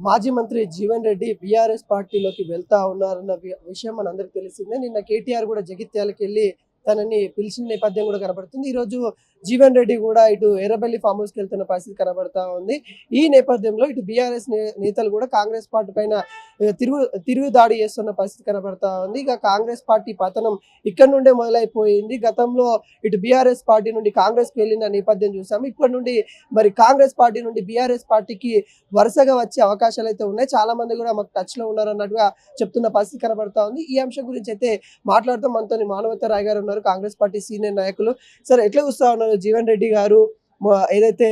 మాజీ మంత్రి జీవన్ రెడ్డి బీఆర్ఎస్ పార్టీలోకి వెళ్తా ఉన్నారన్న విషయం మనందరికి తెలిసిందే. నిన్న కేటీఆర్ కూడా జగిత్యాలకు వెళ్ళి తనని పిలిచిన నేపథ్యం కూడా కనబడుతుంది. ఈరోజు జీవన్ రెడ్డి కూడా ఇటు ఎర్రబెల్లి ఫామ్ హౌస్కి వెళ్తున్న పరిస్థితి కనబడతా ఉంది. ఈ నేపథ్యంలో ఇటు బీఆర్ఎస్ నేతలు కూడా కాంగ్రెస్ పార్టీ పైన తిరుగు దాడి చేస్తున్న పరిస్థితి కనబడతా ఉంది. ఇక కాంగ్రెస్ పార్టీ పతనం ఇక్కడ నుండే మొదలైపోయింది. గతంలో ఇటు బీఆర్ఎస్ పార్టీ నుండి కాంగ్రెస్కి వెళ్ళిన నేపథ్యం చూసాము. ఇప్పటి నుండి మరి కాంగ్రెస్ పార్టీ నుండి బీఆర్ఎస్ పార్టీకి వరుసగా వచ్చే అవకాశాలు అయితే ఉన్నాయి. చాలా మంది కూడా మాకు టచ్ లో ఉన్నారు అన్నట్టుగా చెప్తున్న పరిస్థితి కనబడతా ఉంది. ఈ అంశం గురించి అయితే మాట్లాడుతూ మనతో మానవత రాయ్ గారు ఉన్నారు, కాంగ్రెస్ పార్టీ సీనియర్ నాయకులు. సార్, ఎట్లా చూస్తా ఉన్నారు జీవన్ రెడ్డి గారు ఏదైతే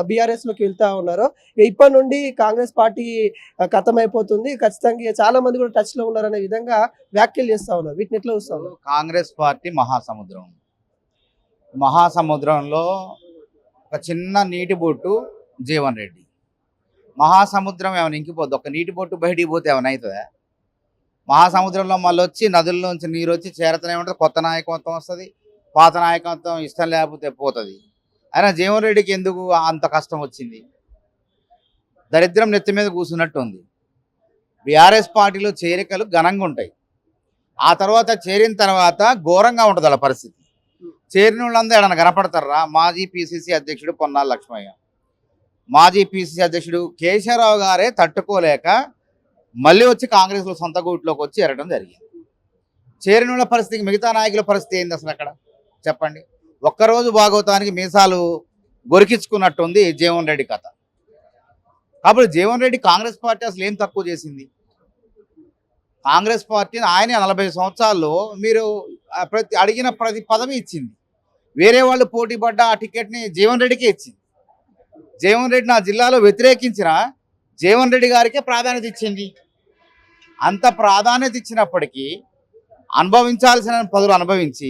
బీఆర్ఎస్ లోకి వెళ్తా ఉన్నారో? ఇప్పటి నుండి కాంగ్రెస్ పార్టీ ఖతమైపోతుంది, ఖచ్చితంగా చాలా మంది కూడా టచ్ లో ఉన్నారనే విధంగా వ్యాఖ్యలు చేస్తా ఉన్నారు. వీటిని ఎట్లా చూస్తా ఉన్నారు? కాంగ్రెస్ పార్టీ మహాసముద్రంలో ఒక చిన్న నీటి బొట్టు జీవన్ రెడ్డి. మహాసముద్రం ఏమైనా ఇంకిపోద్ది? ఒక నీటి బొట్టు బయటికి పోతే ఏమైనా అవుతుందా? మహాసముద్రంలో మళ్ళీ వచ్చి నదుల్లోంచి నీరు వచ్చి చేరతనే ఉంటుంది. కొత్త నాయకత్వం వస్తుంది, పాత నాయకత్వం ఇష్టం లేకపోతే పోతుంది. అయినా జీవన్ రెడ్డికి ఎందుకు అంత కష్టం వచ్చింది? దరిద్రం నెత్తి మీద కూర్చున్నట్టు ఉంది. బీఆర్ఎస్ పార్టీలో చేరికలు ఘనంగా ఉంటాయి, ఆ తర్వాత చేరిన తర్వాత ఘోరంగా ఉంటుంది వాళ్ళ పరిస్థితి. చేరిన వాళ్ళందరూ ఏడన్నా కనపడతారా? మాజీ పిసిసి అధ్యక్షుడు పొన్నాల లక్ష్మయ్య, మాజీ పిసిసి అధ్యక్షుడు కేశవరావు గారే తట్టుకోలేక మళ్ళీ వచ్చి కాంగ్రెస్లో సొంత గూట్లోకి వచ్చి చేరడం జరిగింది. చేరిన వాళ్ళ పరిస్థితికి మిగతా నాయకుల పరిస్థితి ఏంది అసలు అక్కడ చెప్పండి? ఒక్కరోజు భాగవతానికి మీసాలు గొరికించుకున్నట్టుంది జీవన్ రెడ్డి కథ. కాబట్టి జీవన్ రెడ్డి కాంగ్రెస్ పార్టీ అసలు ఏం తక్కువ చేసింది? కాంగ్రెస్ పార్టీని ఆయన 40 సంవత్సరాల్లో మీరు అడిగిన ప్రతి పదవి ఇచ్చింది. వేరే వాళ్ళు పోటీ పడ్డ ఆ టికెట్ని జీవన్ రెడ్డికే ఇచ్చింది. జీవన్ రెడ్డి నా జిల్లాలో వ్యతిరేకించిన జీవన్ రెడ్డి గారికే ప్రాధాన్యత ఇచ్చింది. అంత ప్రాధాన్యత ఇచ్చినప్పటికీ అనుభవించాల్సిన పదవులు అనుభవించి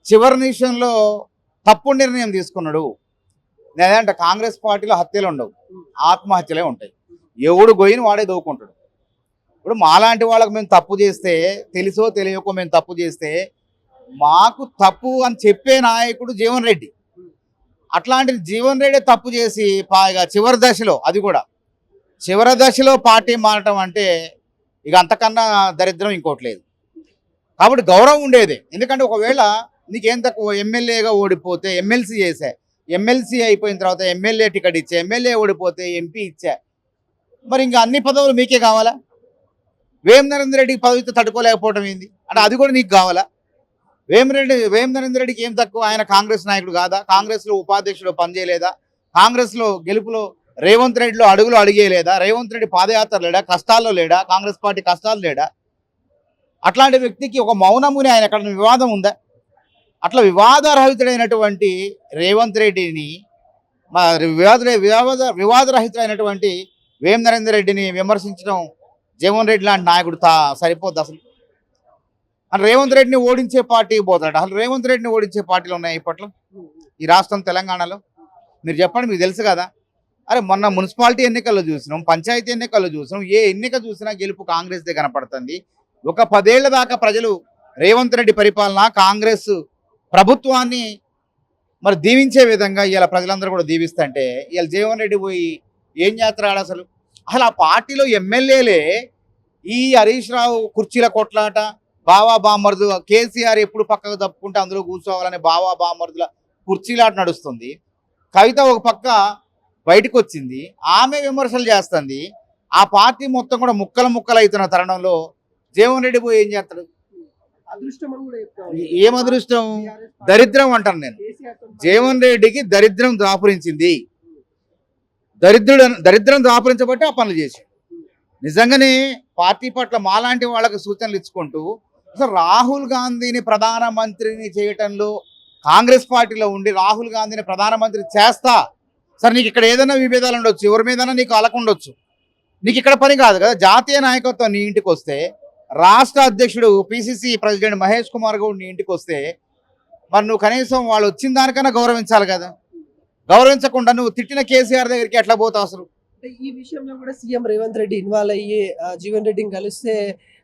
చివరి నిమిషంలో తప్పుడు నిర్ణయం తీసుకున్నాడు. నేనంటే కాంగ్రెస్ పార్టీలో హత్యలు ఉండవు, ఆత్మహత్యలే ఉంటాయి. ఎవడు గోయిని వాడే దోవుకుంటాడు. ఇప్పుడు మాలాంటి వాళ్ళకు మేము తప్పు చేస్తే, తెలుసో తెలియకో మేము తప్పు చేస్తే మాకు తప్పు అని చెప్పే నాయకుడు జీవన్ రెడ్డి. అట్లాంటి జీవన్ రెడ్డి తప్పు చేసి పాగా చివరి దశలో, అది కూడా చివరి దశలో పార్టీ మారటం అంటే ఇక అంతకన్నా దరిద్రం ఇంకోటి లేదు. కాబట్టి గౌరవం ఉండేది. ఎందుకంటే ఒకవేళ నీకేం తక్కువ ఎమ్మెల్యేగా ఓడిపోతే ఎమ్మెల్సీ చేశా, ఎమ్మెల్సీ అయిపోయిన తర్వాత ఎమ్మెల్యే టికెట్ ఇచ్చా, ఎమ్మెల్యే ఓడిపోతే ఎంపీ ఇచ్చా, మరి ఇంకా అన్ని పదవులు మీకే కావాలా? వేం నరేంద్ర రెడ్డికి పదవితో తట్టుకోలేకపోవడం ఏంది అంటే అది కూడా నీకు కావాలా? వేం నరేంద్ర రెడ్డికి ఏం తక్కువ? ఆయన కాంగ్రెస్ నాయకుడు కాదా? కాంగ్రెస్లో ఉపాధ్యక్షుడు పనిచేయలేదా? కాంగ్రెస్లో గెలుపులో రేవంత్ రెడ్డిలో అడుగులు అడిగేయలేదా? రేవంత్ రెడ్డి పాదయాత్ర లేడా? కష్టాల్లో లేడా? కాంగ్రెస్ పార్టీ కష్టాలు లేడా? అట్లాంటి వ్యక్తికి ఒక మౌనముని ఆయన ఎక్కడ వివాదం ఉందా? అట్లా వివాదరహితుడైనటువంటి రేవంత్ రెడ్డిని, వివాదరహితుడైనటువంటి వేం నరేందర్ రెడ్డిని విమర్శించడం జీవన్ రెడ్డి లాంటి నాయకుడు సరిపోద్ది అసలు? అని రేవంత్ రెడ్డిని ఓడించే పార్టీకి పోతాడు. అసలు రేవంత్ రెడ్డిని ఓడించే పార్టీలు ఉన్నాయి ఇప్పట్లో ఈ రాష్ట్రం తెలంగాణలో? మీరు చెప్పండి, మీకు తెలుసు కదా. అరే మొన్న మున్సిపాలిటీ ఎన్నికల్లో చూసినాం, పంచాయతీ ఎన్నికల్లో చూసినాం, ఏ ఎన్నిక చూసినా గెలుపు కాంగ్రెస్దే కనపడుతుంది. ఒక 10 ఏళ్ల దాకా ప్రజలు రేవంత్ రెడ్డి పరిపాలన, కాంగ్రెస్ ప్రభుత్వాన్ని మరి దీవించే విధంగా ఇవాళ ప్రజలందరూ కూడా దీవిస్తుంటే ఇవాళ జీవన్ రెడ్డి పోయి ఏం చేస్తాడు అసలు? అసలు ఆ పార్టీలో ఎమ్మెల్యేలే ఈ హరీష్ రావు కుర్చీల కొట్లాట, బావా బామర్దు, కేసీఆర్ ఎప్పుడు పక్కకు తప్పుకుంటే అందులో కూర్చోవాలని బావా బామర్దుల కుర్చీలాట నడుస్తుంది. కవిత ఒక పక్క బయటకు వచ్చింది, ఆమె విమర్శలు చేస్తుంది. ఆ పార్టీ మొత్తం కూడా ముక్కలు అవుతున్న తరుణంలో జీవన్ రెడ్డి పోయి ఏం చేస్తాడు? ఏం అదృష్టం? దరిద్రం అంటాను నేను. జీవన్ రెడ్డికి దరిద్రం దాపురించింది. దరిద్రం దాపురించబట్టి ఆ పనులు చేసి నిజంగానే పార్టీ పట్ల మాలాంటి వాళ్ళకి సూచనలు ఇచ్చుకుంటూ అసలు రాహుల్ గాంధీని ప్రధానమంత్రిని చేయటంలో కాంగ్రెస్ పార్టీలో ఉండి రాహుల్ గాంధీని ప్రధానమంత్రి చేస్తా, సరే నీకు ఇక్కడ ఏదైనా విభేదాలు ఉండొచ్చు, ఎవరి మీదైనా నీకు అలకుండొచ్చు, నీకు ఇక్కడ పని కాదు కదా. జాతీయ నాయకత్వం నీ ఇంటికి వస్తే, రాష్ట్ర అధ్యక్షుడు పిసిసి ప్రెసిడెంట్ మహేష్ కుమార్ గౌడ్ నీ ఇంటికి వస్తే మరి నువ్వు కనీసం వాళ్ళు వచ్చిన దానికన్నా గౌరవించాలి కదా. గౌరవించకుండా నువ్వు తిట్టిన కేసీఆర్ దగ్గరికి ఎట్లా పోతావు అసలు? ఈ విషయంలో కూడా సీఎం రేవంత్ రెడ్డి ఇన్వాల్వ్ అయ్యి జీవన్ రెడ్డిని కలిస్తే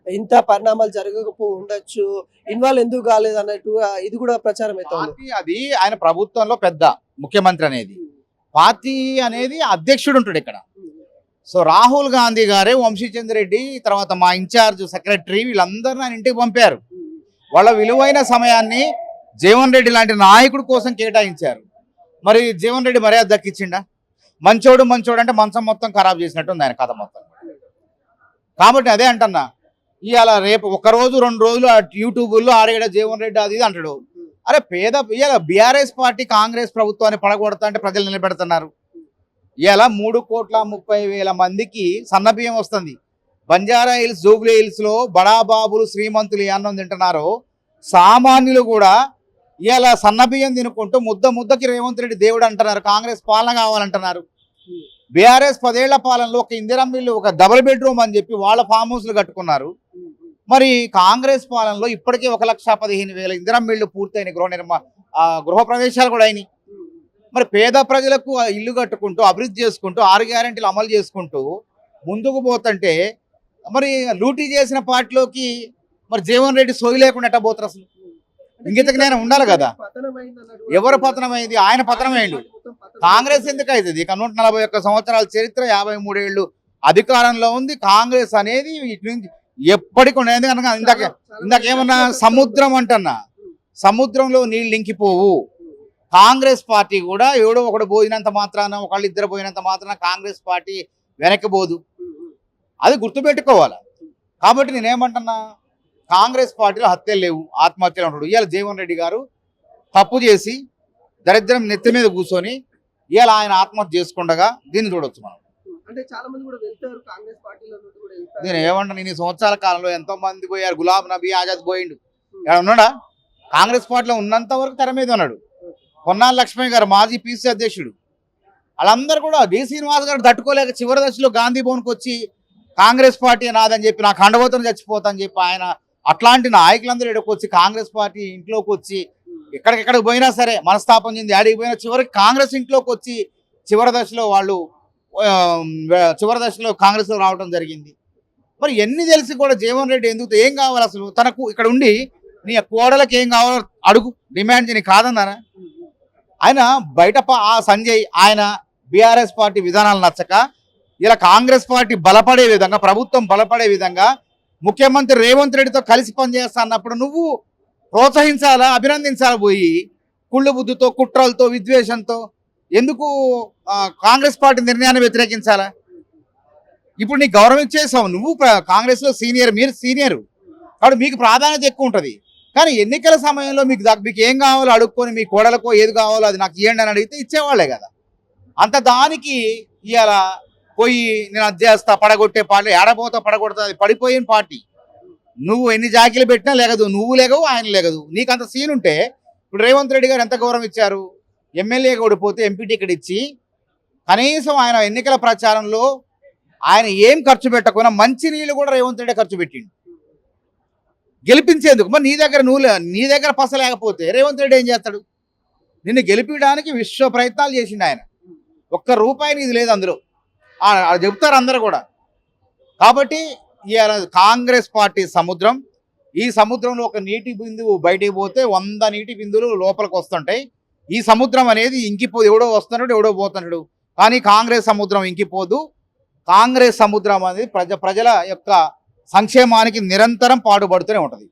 ఇంత పరిణామాలు జరగకపో ఉండొచ్చు, ఇన్వాల్వ్ ఎందుకు కాలేదు అన్నట్టు ఇది కూడా ప్రచారం అవుతుంది. అది ఆయన ప్రభుత్వంలో పెద్ద ముఖ్యమంత్రి అనేది, పార్టీ అనేది అధ్యక్షుడు ఉంటాడు ఇక్కడ. సో రాహుల్ గాంధీ గారే వంశీచంద్ర రెడ్డి తర్వాత మా ఇన్ఛార్జ్ సెక్రటరీ వీళ్ళందరూ ఆయన ఇంటికి పంపారు. వాళ్ళ విలువైన సమయాన్ని జీవన్ రెడ్డి లాంటి నాయకుడి కోసం కేటాయించారు. మరి జీవన్ రెడ్డి మర్యాద దక్కించిండా? మంచోడు అంటే మంచం మొత్తం ఖరాబ్ చేసినట్టు ఉంది ఆయన కథ మొత్తం. కాబట్టి అదే అంటున్నా, ఇవాళ రేపు ఒకరోజు 2 రోజులు యూట్యూబ్లో ఆడేడ జీవన్ రెడ్డి అది ఇది అంటాడు. అరే ఇవాళ బీఆర్ఎస్ పార్టీ కాంగ్రెస్ ప్రభుత్వాన్ని పడగొడతా అంటే ప్రజలు నిలబెడుతున్నారు. ఇవాళ 3,30,00,000 మందికి సన్నబియ్యం వస్తుంది. బంజారా హిల్స్ జూబ్లీ హిల్స్లో బడాబాబులు శ్రీమంతులు ఏ అన్నం తింటున్నారో సామాన్యులు కూడా ఇవాళ సన్నబియ్యం తినుకుంటూ ముద్దకి రేవంత్ రెడ్డి దేవుడు అంటున్నారు. కాంగ్రెస్ పాలన కావాలంటున్నారు. బీఆర్ఎస్ 10 ఏళ్ల పాలనలో ఒక ఇందిరమ్మ ఇల్లు ఒక డబుల్ బెడ్రూమ్ అని చెప్పి వాళ్ళ ఫామ్ హౌస్లు కట్టుకున్నారు. మరి కాంగ్రెస్ పాలనలో ఇప్పటికే 1,15,000 ఇందిరమ్మ ఇళ్ళు పూర్తయిన గృహ ప్రవేశాలు కూడా అయినాయి. మరి పేద ప్రజలకు ఇల్లు కట్టుకుంటూ అభివృద్ధి చేసుకుంటూ 6 గ్యారెంటీలు అమలు చేసుకుంటూ ముందుకు పోతుంటే మరి లూటీ చేసిన పార్టీలోకి మరి జీవన్ రెడ్డి సోయి లేకుండా ఎట్ట పోతారు? అసలు ఇంగితకి నేను ఉండాలి కదా. ఎవరు పతనమైంది? ఆయన పతనమైండు. కాంగ్రెస్ ఎందుకు అవుతుంది? ఇక 141 సంవత్సరాల చరిత్ర, 53 ఏళ్ళు అధికారంలో ఉంది కాంగ్రెస్ అనేది. ఇటు నుంచి ఎప్పటికి ఉండేది కనుక ఇందాకేమన్నా సముద్రం అంటున్నా, సముద్రంలో నీళ్ళు ఇంకిపోవు. కాంగ్రెస్ పార్టీ కూడా ఎవడో ఒకడు పోయినంత మాత్రాన, ఒకళ్ళు ఇద్దరు పోయినంత మాత్రాన కాంగ్రెస్ పార్టీ వెనక్కిపోదు. అది గుర్తుపెట్టుకోవాలి. కాబట్టి నేనేమంటున్నా, కాంగ్రెస్ పార్టీలో హత్యలు లేవు, ఆత్మహత్యలు ఉంటాడు. ఇవాళ జీవన్ రెడ్డి గారు తప్పు చేసి దరిద్రం నెత్తి మీద కూర్చొని ఇవాళ ఆయన ఆత్మహత్య చేసుకుండగా దీన్ని చూడొచ్చు మనం. అంటే చాలా మంది కూడా వెళ్తారు కాంగ్రెస్ పార్టీలో కూడా వెళ్తారు. నేను ఏమంటాను, ఈ సంవత్సరాల కాలంలో ఎంతో మంది పోయారు. గులాబ్ నబీ ఆజాద్ పోయిండు, ఇక్కడ ఉన్నాడా? కాంగ్రెస్ పార్టీలో ఉన్నంత వరకు తెర మీద ఉన్నాడు. పొన్నాల లక్ష్మయ్య గారు మాజీ పీసీ అధ్యక్షుడు, వాళ్ళందరూ కూడా డి శ్రీనివాస్ గారు తట్టుకోలేక చివరి దశలో గాంధీ భవన్కి వచ్చి కాంగ్రెస్ పార్టీ నాదని చెప్పి, నాకు అండబోతుని చచ్చిపోతా అని చెప్పి ఆయన అట్లాంటి నాయకులందరూ ఇక్కడికి వచ్చి కాంగ్రెస్ పార్టీ ఇంట్లోకి వచ్చి ఎక్కడికి పోయినా సరే మనస్తాపం చెంది ఆడికి పోయినా చివరికి కాంగ్రెస్ ఇంట్లోకి వచ్చి చివరి దశలో కాంగ్రెస్లో రావడం జరిగింది. మరి ఎన్ని తెలిసి కూడా జీవన్ రెడ్డి ఎందుకు, ఏం కావాలి అసలు తనకు? ఇక్కడ ఉండి నీ కోడలకి ఏం కావాలో అడుగు, డిమాండ్ చేయని కాదన్నారా? ఆయన బయట సంజయ్ ఆయన బీఆర్ఎస్ పార్టీ విధానాలు నచ్చక ఇలా కాంగ్రెస్ పార్టీ బలపడే విధంగా, ప్రభుత్వం బలపడే విధంగా ముఖ్యమంత్రి రేవంత్ రెడ్డితో కలిసి పనిచేస్తా అన్నప్పుడు నువ్వు ప్రోత్సహించాలా, అభినందించాలా? పోయి కుళ్ళు బుద్ధితో, కుట్రలతో, విద్వేషంతో ఎందుకు కాంగ్రెస్ పార్టీ నిర్ణయాన్ని వ్యతిరేకించాలా? ఇప్పుడు నీకు గౌరవం ఇచ్చేసావు, నువ్వు కాంగ్రెస్లో సీనియర్, మీరు సీనియర్ కాబట్టి మీకు ప్రాధాన్యత ఎక్కువ ఉంటుంది. కానీ ఎన్నికల సమయంలో మీకు ఏం కావాలో అడుక్కొని మీ కోడలకో ఏది కావాలో అది నాకు ఇవ్వండి అని అడిగితే ఇచ్చేవాళ్లే కదా. అంత దానికి ఇవాళ పోయి నేను అది చేస్తా, పడగొట్టే పార్టీ ఏడబోతా పడగొడతా, అది పడిపోయిన పార్టీ. నువ్వు ఎన్ని జాకీలు పెట్టినా లేగదు, నువ్వు లేగవు, ఆయన లేగదు. నీకు అంత సీన్ ఉంటే ఇప్పుడు రేవంత్ రెడ్డి గారు ఎంత గౌరవం ఇచ్చారు? ఎమ్మెల్యేగా ఓడిపోతే ఎంపీ టికెట్ ఇచ్చి కనీసం ఆయన ఎన్నికల ప్రచారంలో ఆయన ఏం ఖర్చు పెట్టకుండా మంచి నీళ్ళు కూడా రేవంత్ రెడ్డి ఖర్చు పెట్టిండు గెలిపించేందుకు. మరి నీ దగ్గర పస లేకపోతే రేవంత్ రెడ్డి ఏం చేస్తాడు? నిన్ను గెలిపించడానికి విశ్వ ప్రయత్నాలు చేసిండు ఆయన. ₹1 ఇది లేదు అందులో, చెప్తారు అందరూ కూడా. కాబట్టి ఇవాళ కాంగ్రెస్ పార్టీ సముద్రం, ఈ సముద్రంలో ఒక నీటి బిందువు బయటికి పోతే 100 నీటి బిందువులు లోపలికి వస్తుంటాయి. ఈ సముద్రం అనేది ఇంకిపోదు, ఎవడో వస్తున్నాడు ఎవడో పోతున్నాడు. కానీ కాంగ్రెస్ సముద్రం ఇంకిపోదు. కాంగ్రెస్ సముద్రం అనేది ప్రజల యొక్క సంక్షేమానికి నిరంతరం పాటుపడుతూనే ఉంటుంది.